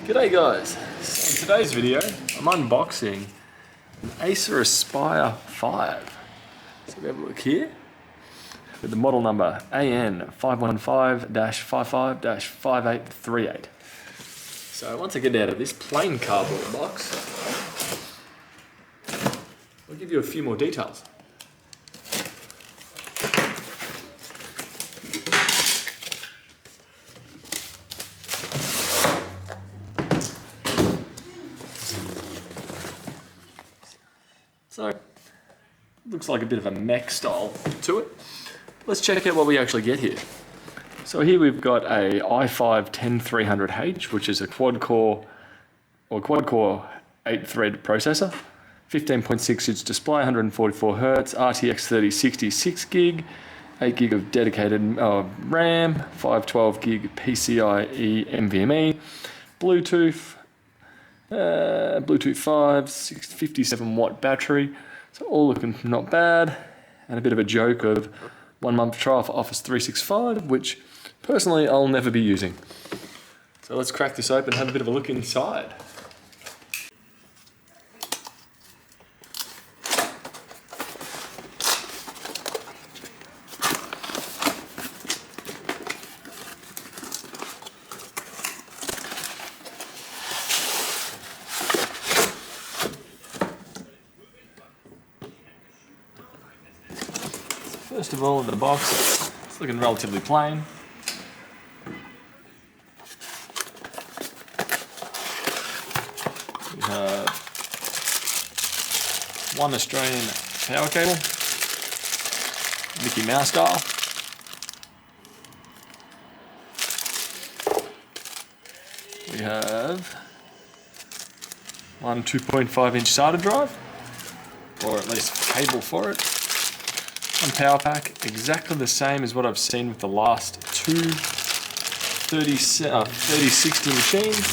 G'day guys, so in today's video I'm unboxing an Acer Aspire 5. So we have a look here with the model number AN515-55-5838. So once I get out of this plain cardboard box, I'll give you a few more details. So, looks like a bit of a mech style to it. Let's check out what we actually get here. So here we've got a i5-10300H, which is a quad-core 8-thread processor, 15.6-inch display, 144 Hz, RTX 3060 6GB, 8GB of dedicated RAM, 512GB PCIe NVMe, Bluetooth 5, 57 watt battery, so all looking not bad, and a bit of a joke of 1 month trial for Office 365, which personally I'll never be using. So let's crack this open and have a bit of a look inside. First of all, in the box, it's looking relatively plain. We have one Australian power cable, Mickey Mouse style. We have one 2.5-inch SATA drive, or at least cable for it. One power pack, exactly the same as what I've seen with the last two 3060 machines.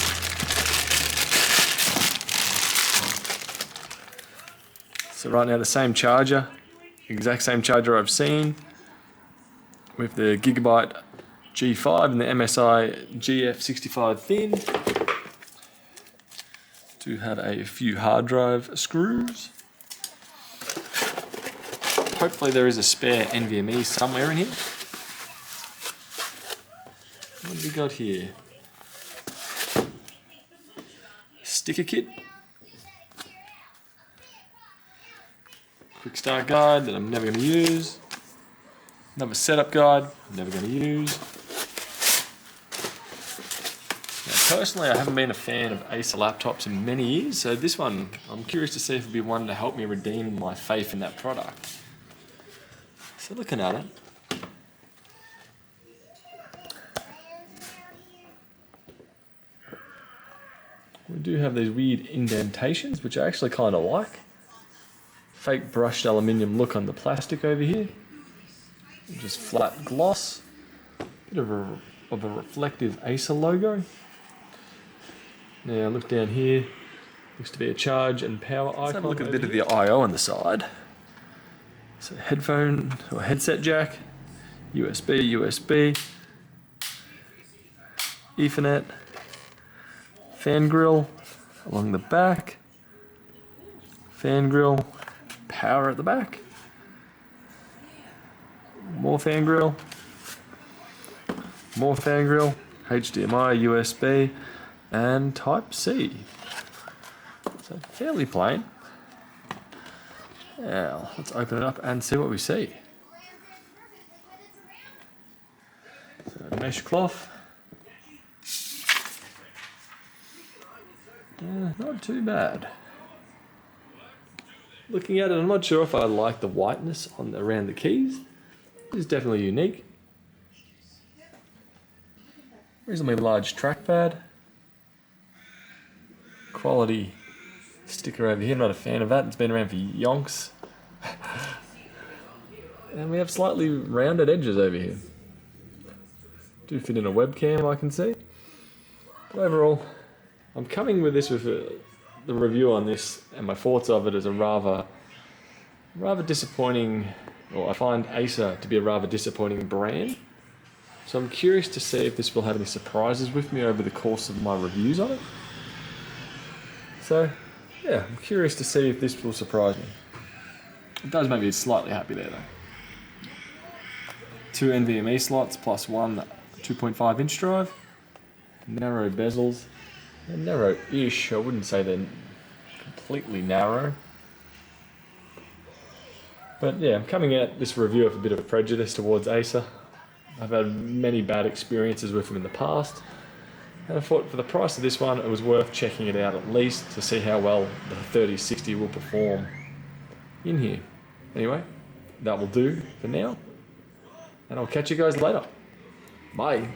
So right now the same charger, exact same charger I've seen with the Gigabyte G5 and the MSI GF65 thin. Do have a few hard drive screws. Hopefully there is a spare NVMe somewhere in here. What have we got here? Sticker kit. Quick start guide that I'm never going to use. Another setup guide, I'm never going to use. Now personally I haven't been a fan of Acer laptops in many years, so this one I'm curious to see if it'll be one to help me redeem my faith in that product. So looking at it, we do have these weird indentations, which I actually kind of like. Fake brushed aluminium look on the plastic over here. Just flat gloss. Bit of a reflective Acer logo. Now look down here. Looks to be a charge and power icon. Let's have a look at a bit of the I/O on the side. So headphone or headset jack, USB, Ethernet, fan grill along the back, fan grill, power at the back, more fan grill, HDMI, USB, and Type-C. So fairly plain. Now, let's open it up and see what we see. So, mesh cloth. Not too bad. Looking at it, I'm not sure if I like the whiteness around the keys. It is definitely unique. Reasonably large trackpad. Quality sticker over here, not a fan of that, it's been around for yonks. And we have slightly rounded edges over here. Do fit in a webcam, I can see. But overall, I'm coming with this with the review on this and my thoughts of it as a rather disappointing, or I find Acer to be a rather disappointing brand. So I'm curious to see if this will have any surprises with me over the course of my reviews on it. So, yeah, I'm curious to see if this will surprise me. It does make me slightly happy there though. 2 Nvme slots plus one 2.5 inch drive. Narrow bezels. They're narrow-ish, I wouldn't say they're completely narrow. But yeah, I'm coming at this review with a bit of prejudice towards Acer. I've had many bad experiences with them in the past. And I thought for the price of this one, it was worth checking it out at least to see how well the 3060 will perform in here. Anyway, that will do for now. And I'll catch you guys later. Bye.